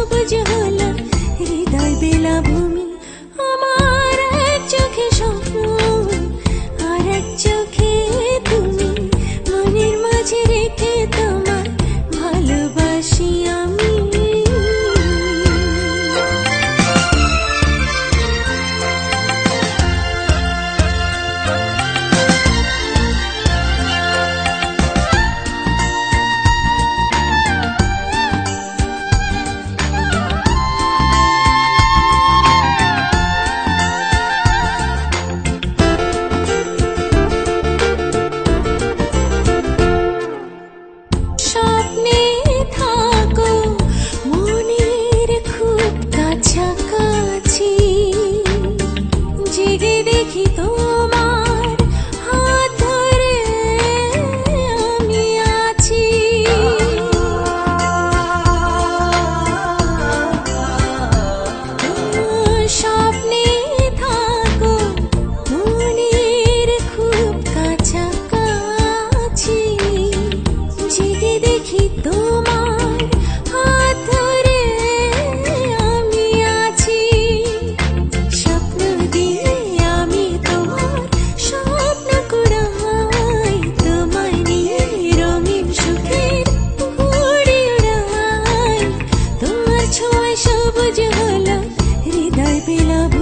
সবুজ হলো হৃদয় বেলাভূমি। আমার এক চোখে স্বপ্ন আর এক চোখে তুমি, মনের মাঝে রেখে তোমার ভালোবাসি আমি। স্বপ্নে থাকো মনের খুব কাছাকাছি, জেগে দেখি তোমার হাত ধরে আমি আছি। স্বপ্নে থাকো মনের খুব কাছাকাছি, জেগে দেখি তোমার হাত ধরে আমি আছি। স্বপ্ন দিয়ে আমি তোমার স্বপ্ন কুড়াই, তোমায় নিয়ে রঙিন সুখের ঘুড়ি উড়াই। তোমার ছোঁয়ায় সবুজ হলো হৃদয় বেলাভূমি।